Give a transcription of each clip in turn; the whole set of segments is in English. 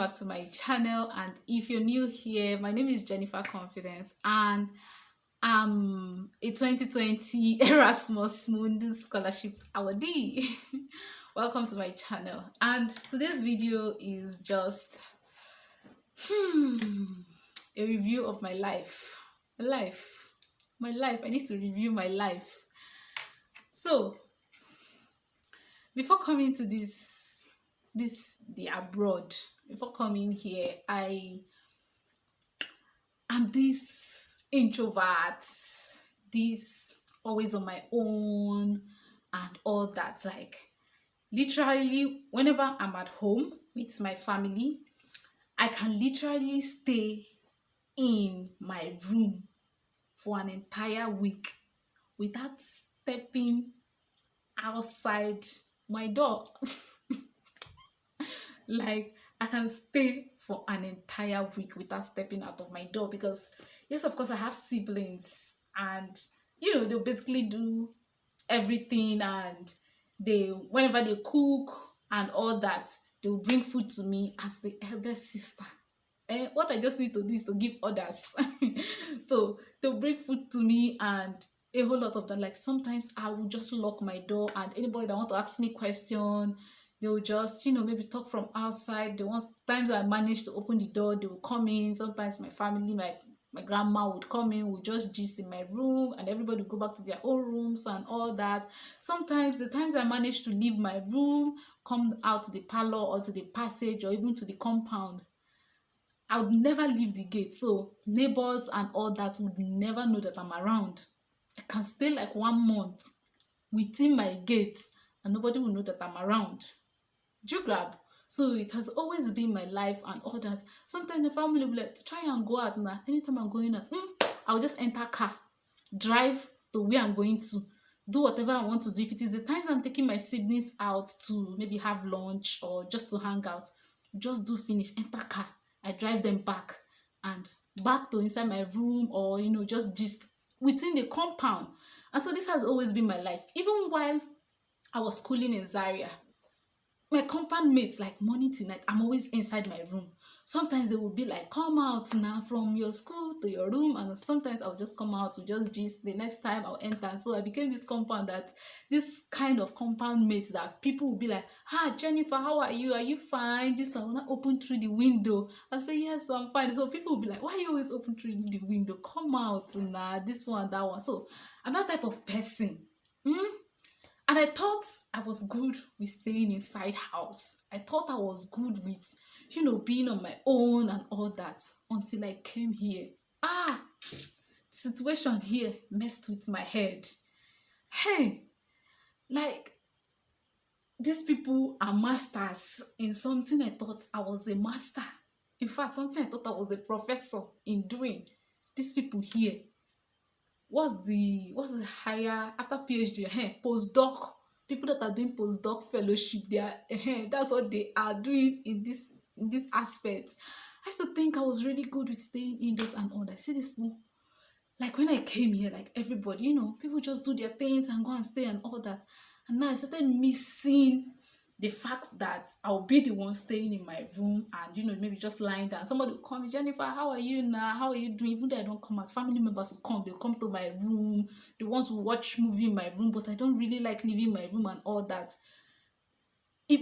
back to my channel. And if you're new here, my name is Jennifer Confidence, and I'm a 2020 Erasmus Mundus Scholarship awardee. Welcome to my channel. And today's video is just a review of my life. My life. I need to review my life. So before coming to the abroad, before coming here, I am this introvert, this always on my own and all that. Like literally, whenever I'm at home with my family, I can literally stay in my room for an entire week without stepping outside my door. Like I can stay for an entire week without stepping out of my door because yes, of course I have siblings, and they'll basically do everything, and they whenever they cook and all that, they'll bring food to me as the eldest sister. And what I just need to do is to give orders. So they'll bring food to me and a whole lot of that. Like sometimes I will just lock my door, and anybody that want to ask me question, they will just maybe talk from outside. The ones times I manage to open the door, they will come in. Sometimes my family, my grandma would come in, would just gist in my room, and everybody would go back to their own rooms and all that. Sometimes the times I manage to leave my room, come out to the parlor or to the passage or even to the compound, I would never leave the gate, so neighbors and all that would never know that I'm around. I can stay like 1 month within my gates and nobody will know that I'm around. Do you grab? So it has always been my life and all that. Sometimes the family will like, try and go out now. Anytime I'm going out, I'll just enter car, drive to where I'm going to, do whatever I want to do. If it is the times I'm taking my siblings out to maybe have lunch or just to hang out, just do finish, enter car, I drive them back and back to inside my room, or just within the compound. And so this has always been my life. Even while I was schooling in Zaria, my compound mates, like morning to night, I'm always inside my room. Sometimes they will be like, come out now from your school to your room, and sometimes I'll just come out to just gist. The next time I'll enter. So I became this kind of compound mates that people will be like, Jennifer, how are you fine? This one will not open through the window. I'll say, yes, I'm fine. So people will be like, why are you always open through the window? Come out now, this one, that one. So I'm that type of person. And I thought I was good with staying inside house. I thought I was good with, being on my own and all that, until I came here. Situation here messed with my head. Hey, like, these people are masters in something I thought I was a master. In fact, something I thought I was a professor in doing. These people here, what's the higher after PhD? Postdoc. People that are doing postdoc fellowship, they are that's what they are doing in this aspect. I used to think I was really good with staying indoors and all that. See these people, like when I came here, like everybody, people just do their things and go and stay and all that. And now I started missing the fact that I'll be the one staying in my room and maybe just lying down. Somebody will call me, Jennifer, how are you now? How are you doing? Even though I don't come out, family members will come. They'll come to my room. The ones who watch movie in my room, but I don't really like leaving my room and all that.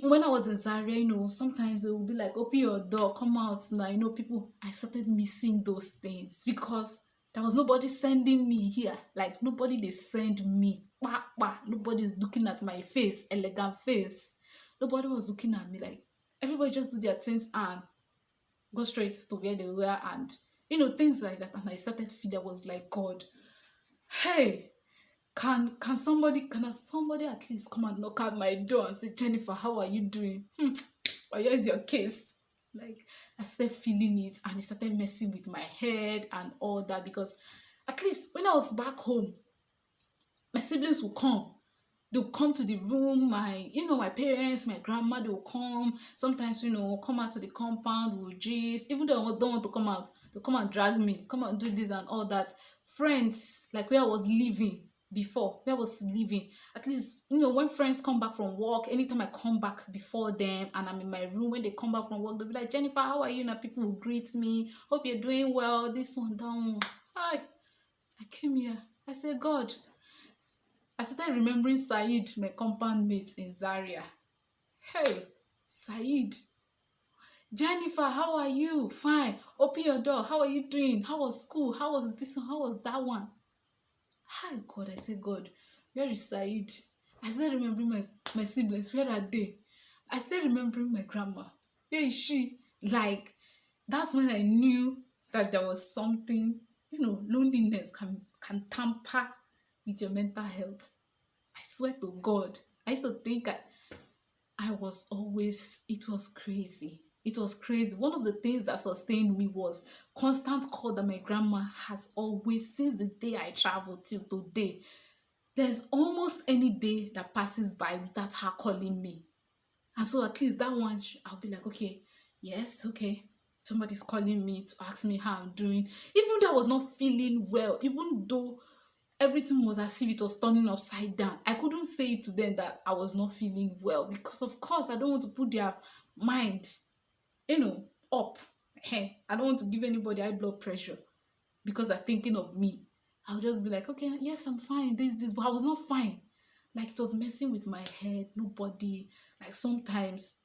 When I was in Zaria, sometimes they will be like, open your door, come out now. People, I started missing those things because there was nobody sending me here. Like nobody they send me. Nobody is looking at my face, elegant face. Nobody was looking at me. Like everybody just do their things and go straight to where they were, and things like that. And I started feeling, I was like, God, hey, can somebody at least come and knock at my door and say, Jennifer, how are you doing? Or here's your case. Like I started feeling it, and it started messing with my head and all that, because at least when I was back home, my siblings will come. They'll come to the room, my parents, my grandma, they'll come. Sometimes, come out to the compound, we'll gist. Even though I don't want to come out, they'll come and drag me, come and do this and all that. Friends, like where I was living, before where I was living. At least, when friends come back from work, anytime I come back before them and I'm in my room, when they come back from work, they'll be like, Jennifer, how are you? Now people will greet me. Hope you're doing well. This one down. Hi. I came here. I said, God, I started remembering Said, my compound mate in Zaria. Hey, Said. Jennifer, how are you? Fine. Open your door. How are you doing? How was school? How was this one? How was that one? Hi, God. I said, God, where is Said? I started remembering my siblings. Where are they? I started remembering my grandma. Where is she? Like, that's when I knew that there was something, loneliness can tamper with your mental health. I swear to God. I used to think I was always, it was crazy. It was crazy. One of the things that sustained me was constant call that my grandma has always, since the day I traveled till today. There's almost any day that passes by without her calling me. And so at least that one, I'll be like, okay, yes, okay. Somebody's calling me to ask me how I'm doing. Even though I was not feeling well, even though everything was as if it was turning upside down, I couldn't say to them that I was not feeling well because, of course, I don't want to put their mind, up. Hey, I don't want to give anybody high blood pressure because they're thinking of me. I'll just be like, okay, yes, I'm fine, this, but I was not fine. Like, it was messing with my head, nobody, like, sometimes,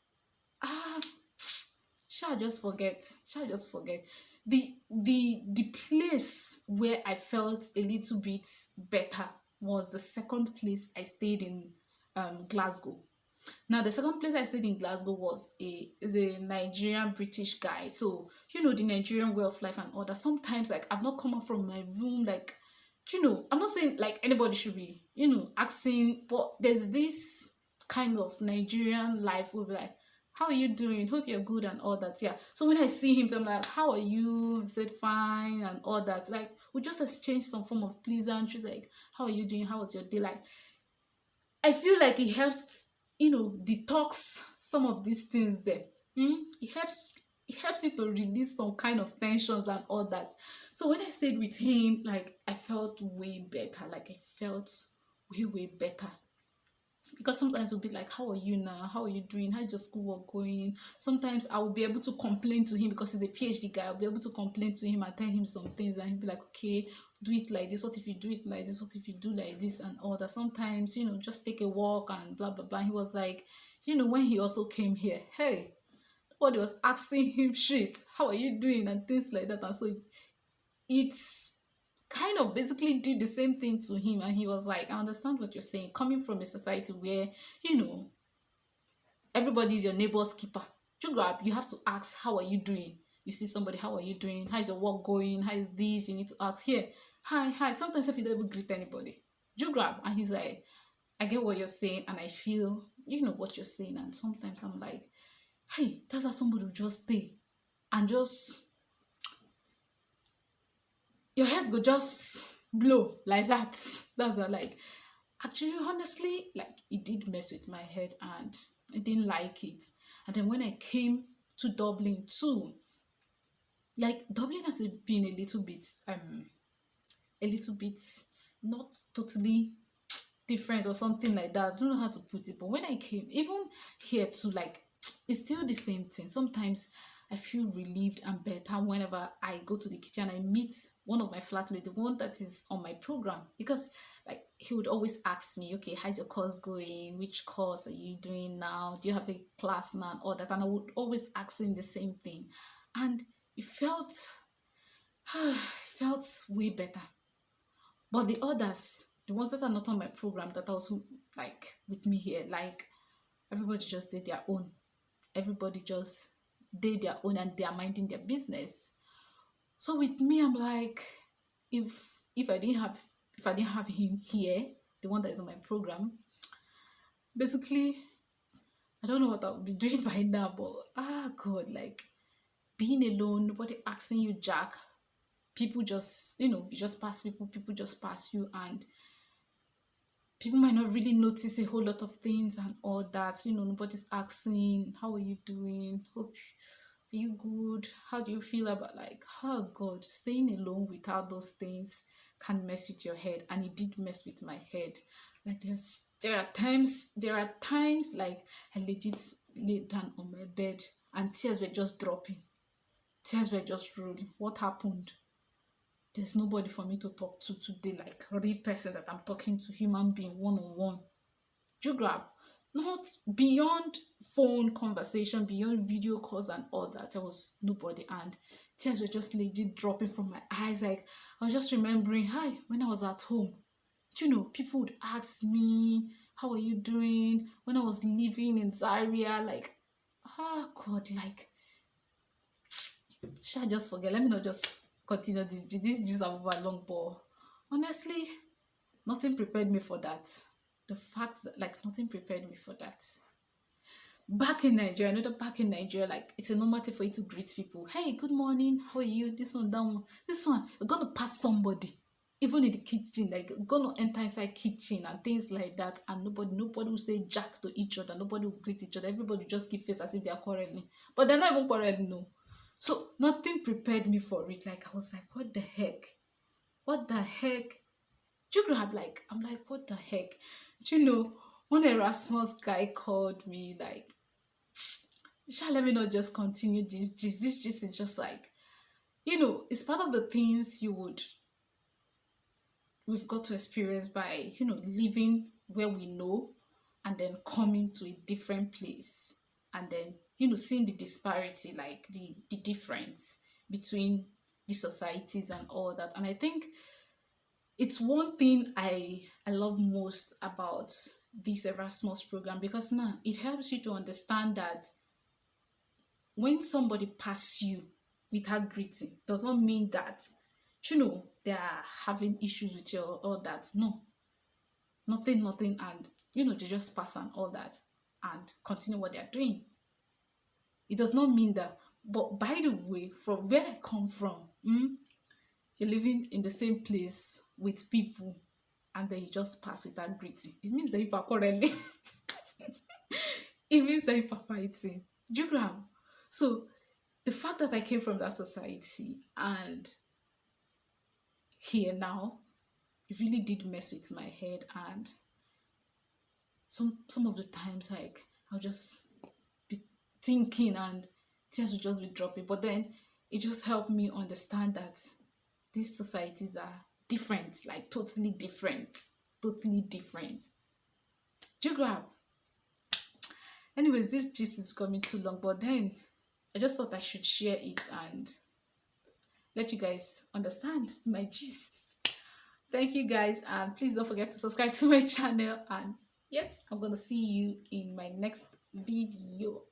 ah, shall just forget. The place where I felt a little bit better was the second place I stayed in, Glasgow. Now, the second place I stayed in Glasgow is a Nigerian British guy. So, the Nigerian way of life and all that. Sometimes, like, I've not come out from my room, like, I'm not saying like anybody should be, asking, but there's this kind of Nigerian life where we're like, how are you doing? Hope you're good and all that. Yeah. So when I see him, I'm like, how are you? He said fine and all that. Like, we just exchange some form of pleasantries, like, how are you doing? How was your day? Like, I feel like it helps, detox some of these things there. It helps you to release some kind of tensions and all that. So when I stayed with him, like, I felt way better. Like, I felt way better. Because sometimes we'll be like, how are you now? How are you doing? How's your schoolwork going? Sometimes I will be able to complain to him because he's a PhD guy. I'll be able to complain to him and tell him some things, and he'll be like, okay, do it like this. What if you do it like this? What if you do like this and all that? Sometimes, just take a walk and blah, blah, blah. He was like, when he also came here, hey, nobody was asking him shit. How are you doing? And things like that. And so it's kind of basically did the same thing to him, and he was like, I understand what you're saying, coming from a society where everybody's your neighbor's keeper. You have to ask, how are you doing? You see somebody, how are you doing? How's your work going? How is this? You need to ask here, hi. Sometimes if you don't even greet anybody, and he's like, I get what you're saying, and I feel what you're saying. And sometimes I'm like, hey, that's how somebody will just stay and just your head go just blow like that. That's a, like, actually, honestly, like, it did mess with my head and I didn't like it. And then when I came to Dublin too, like, Dublin has been a little bit not totally different or something like that. I don't know how to put it, but when I came, even here too, like, it's still the same thing. Sometimes I feel relieved and better whenever I go to the kitchen. I meet one of my flatmates, the one that is on my program, because, like, he would always ask me, okay, how's your course going? Which course are you doing now? Do you have a class now? And all that. And I would always ask him the same thing. And it felt, it felt way better. But the others, the ones that are not on my program, that are also, like, with me here, like, everybody just did their own. Everybody just did their own and they are minding their business. So with me, I'm like, if I didn't have him here, the one that is on my program, basically, I don't know what I would be doing by now. But God, like, being alone, nobody asking you jack, people just, you just pass people just pass you, and people might not really notice a whole lot of things and all that. Nobody's asking, how are you doing? Hope are you good? How do you feel about, like, oh God, staying alone without those things can mess with your head, and it did mess with my head. Like there are times like I legit laid down on my bed and tears were just dropping, tears were just rolling. What happened? There's nobody for me to talk to today, like a real person that I'm talking to, human being, one on one. Do you grab? Not beyond phone conversation, beyond video calls and all that. There was nobody, and tears were just legit dropping from my eyes. Like I was just remembering, hi, when I was at home, people would ask me, how are you doing? When I was living in Zaria, like, oh God, like, should I just forget? Let me not just continue this just over long, but honestly, nothing prepared me for that. The fact that like nothing prepared me for that. Back in Nigeria, I know that back in Nigeria, like it's a normal thing for you to greet people. Hey, good morning, how are you? This one, that one. This one, you're gonna pass somebody, even in the kitchen, like you're gonna enter inside kitchen and things like that, and nobody will say jack to each other, nobody will greet each other, everybody will just give face as if they are quarreling. But they're not even quarreling, no. So nothing prepared me for it. Like I was like, what the heck? What the heck? Do you grab like I'm like, what the heck? Do you know one Erasmus guy called me like, shall let me not just continue this is just like, it's part of the things we've got to experience by, living where we know and then coming to a different place and then, seeing the disparity, like the difference between the societies and all that. And I think it's one thing I love most about this Erasmus program, because now it helps you to understand that when somebody pass you without greeting does not mean that they are having issues with you or all that. No, nothing, and they just pass and all that and continue what they are doing. It does not mean that. But by the way, from where I come from, you're living in the same place with people and then you just pass without greeting. It means that if are quarreling, it means that if are fighting. Do you grab? So the fact that I came from that society and here now, it really did mess with my head, and some of the times like I'll just be thinking and tears will just be dropping. But then it just helped me understand that these societies are different, like totally different. Totally different. Do you grab? Anyways, this gist is becoming too long, but then I just thought I should share it and let you guys understand my gist. Thank you guys, and please don't forget to subscribe to my channel. And yes, I'm gonna see you in my next video.